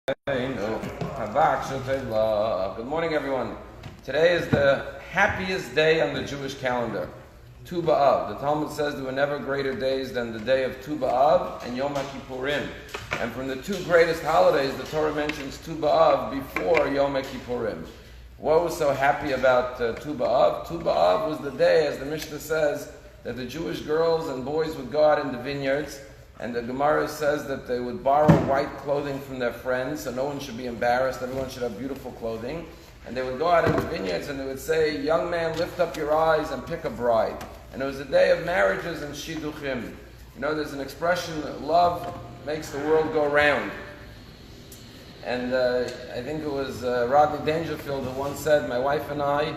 Good morning, everyone. Today is the happiest day on the Jewish calendar, Tu B'Av. The Talmud says there were never greater days than the day of Tu B'Av and Yom HaKippurim. And from the two greatest holidays, the Torah mentions Tu B'Av before Yom HaKippurim. What was so happy about Tu B'Av? Tu B'Av was the day, as the Mishnah says, that the Jewish girls and boys would go out in the vineyards. And the Gemara says that they would borrow white clothing from their friends, so no one should be embarrassed. Everyone should have beautiful clothing. And they would go out in the vineyards and they would say, "Young man, lift up your eyes and pick a bride." And it was a day of marriages and shidduchim. You know, there's an expression that love makes the world go round. And I think it was Rodney Dangerfield who once said, "My wife and I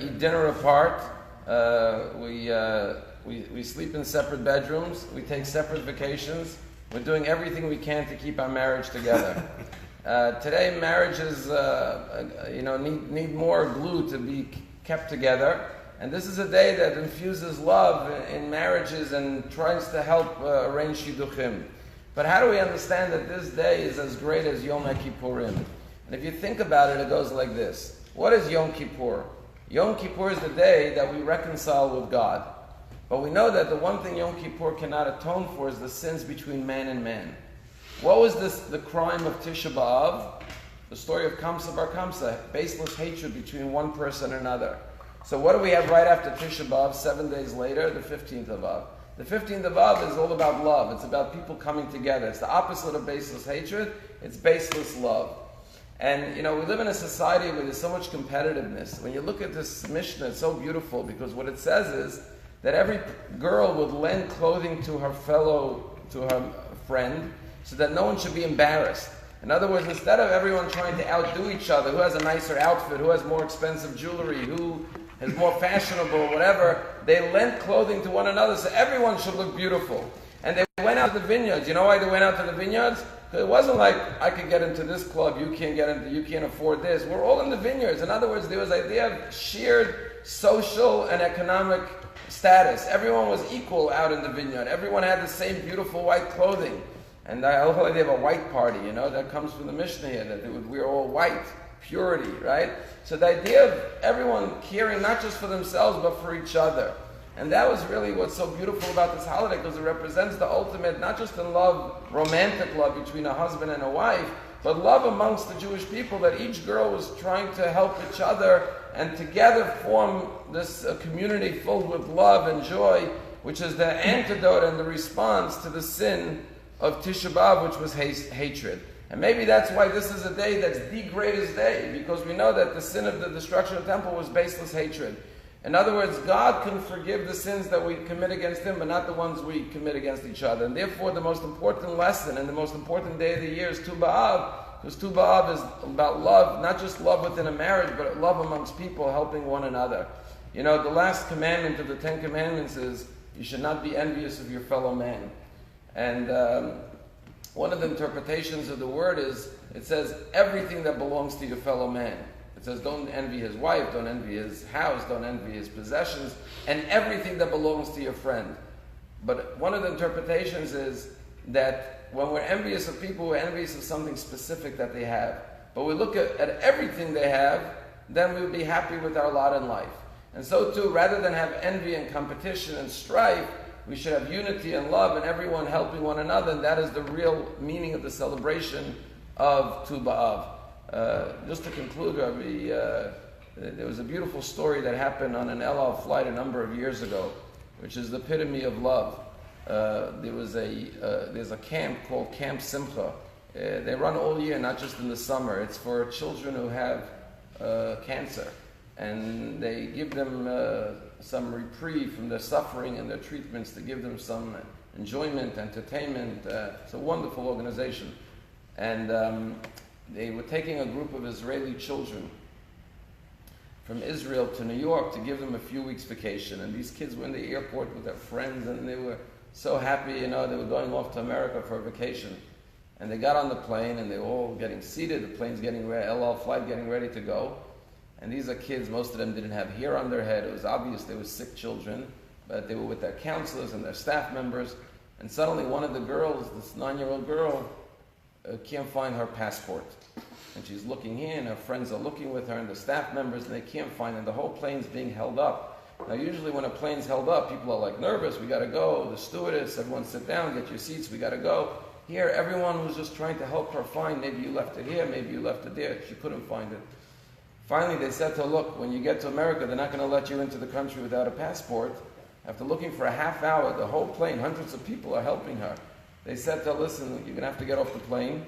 eat dinner apart. We sleep in separate bedrooms. We take separate vacations. We're doing everything we can to keep our marriage together." Today, marriages, need more glue to be kept together. And this is a day that infuses love in marriages and tries to help arrange shidduchim. But how do we understand that this day is as great as Yom HaKippurim? And if you think about it, it goes like this. What is Yom Kippur? Yom Kippur is the day that we reconcile with God. But we know that the one thing Yom Kippur cannot atone for is the sins between man and man. What was the crime of Tisha B'Av? The story of Kamsa Bar Kamsa, baseless hatred between one person and another. So what do we have right after Tisha B'Av, 7 days later? The 15th of Av. The 15th of Av is all about love. It's about people coming together. It's the opposite of baseless hatred. It's baseless love. And, we live in a society where there's so much competitiveness. When you look at this Mishnah, it's so beautiful because what it says is that every girl would lend clothing to her friend, so that no one should be embarrassed. In other words, instead of everyone trying to outdo each other, who has a nicer outfit, who has more expensive jewelry, who is more fashionable, whatever, they lent clothing to one another, so everyone should look beautiful. And they went out to the vineyards. You know why they went out to the vineyards? Because it wasn't like, I could get into this club, you can't afford this. We're all in the vineyards. In other words, there was an idea of shared social and economic status. Everyone was equal out in the vineyard. Everyone had the same beautiful white clothing. And the whole idea of a white party, that comes from the Mishnah here, that we're all white, purity, right? So the idea of everyone caring not just for themselves, but for each other. And that was really what's so beautiful about this holiday, because it represents the ultimate, not just in love, romantic love between a husband and a wife, but love amongst the Jewish people, that each girl was trying to help each other and together form this community filled with love and joy, which is the antidote and the response to the sin of Tisha B'Av, which was hatred. And maybe that's why this is a day that's the greatest day, because we know that the sin of the destruction of the temple was baseless hatred. In other words, God can forgive the sins that we commit against Him, but not the ones we commit against each other. And therefore, the most important lesson and the most important day of the year is Tu B'Av, because Tu B'Av is about love, not just love within a marriage, but love amongst people, helping one another. The last commandment of the 10 Commandments is, you should not be envious of your fellow man. And one of the interpretations of the word is, it says, everything that belongs to your fellow man. It says, don't envy his wife, don't envy his house, don't envy his possessions, and everything that belongs to your friend. But one of the interpretations is that when we're envious of people, we're envious of something specific that they have. But we look at everything they have, then we'll be happy with our lot in life. And so too, rather than have envy and competition and strife, we should have unity and love and everyone helping one another, and that is the real meaning of the celebration of Tu B'Av. Just to conclude, Rabbi, there was a beautiful story that happened on an El Al flight a number of years ago, which is the epitome of love. There's a camp called Camp Simcha. They run all year, not just in the summer. It's for children who have cancer. And they give them some reprieve from their suffering and their treatments, to give them some enjoyment, entertainment. It's a wonderful organization. And they were taking a group of Israeli children from Israel to New York to give them a few weeks vacation. And these kids were in the airport with their friends, and they were so happy, they were going off to America for a vacation. And they got on the plane, and they were all getting seated. The plane's getting ready, El Al flight getting ready to go. And these are kids, most of them didn't have hair on their head. It was obvious they were sick children, but they were with their counselors and their staff members. And suddenly one of the girls, this 9-year-old girl, can't find her passport. And she's looking here, and her friends are looking with her, and the staff members, and they can't find it. And the whole plane's being held up. Now, usually when a plane's held up, people are like nervous. We got to go. The stewardess, everyone sit down, get your seats. We got to go. Here, everyone was just trying to help her find. Maybe you left it here. Maybe you left it there. She couldn't find it. Finally, they said to her, look, when you get to America, they're not going to let you into the country without a passport. After looking for a half hour, the whole plane, hundreds of people are helping her. They said to her, listen, you're going to have to get off the plane,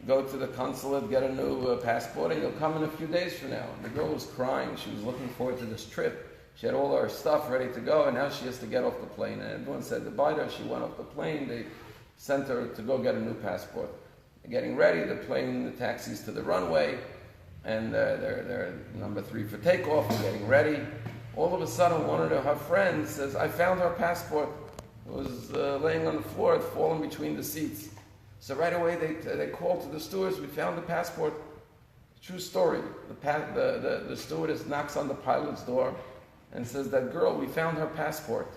go to the consulate, get a new passport, and you'll come in a few days from now. And the girl was crying. She was looking forward to this trip. She had all her stuff ready to go, and now she has to get off the plane. And everyone said goodbye to her. She went off the plane. They sent her to go get a new passport. They're getting ready. The plane, the taxis to the runway, and they're number 3 for takeoff. They're getting ready. All of a sudden, one of her friends says, I found her passport. It was laying on the floor. It fallen between the seats. So right away they called to the stewardess. We found the passport. True story. The stewardess knocks on the pilot's door and says, that girl, we found her passport.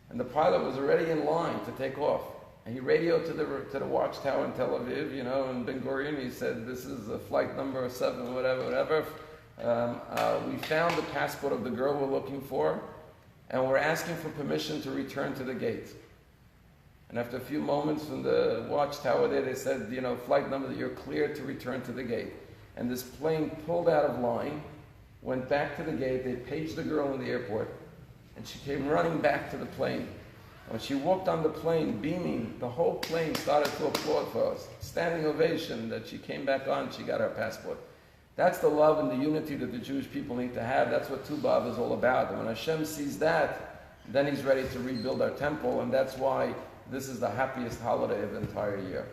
And the pilot was already in line to take off. And he radioed to the watchtower in Tel Aviv, in Ben Gurion. He said, this is flight number 7, whatever. We found the passport of the girl we're looking for, and we're asking for permission to return to the gate. And after a few moments from the watchtower there, they said, flight number, that you're cleared to return to the gate. And this plane pulled out of line, went back to the gate. They paged the girl in the airport, and she came running back to the plane. When she walked on the plane, beaming, the whole plane started to applaud for us. Standing ovation that she came back on, she got her passport. That's the love and the unity that the Jewish people need to have. That's what Tu B'Av is all about. And when Hashem sees that, then He's ready to rebuild our temple, and that's why this is the happiest holiday of the entire year.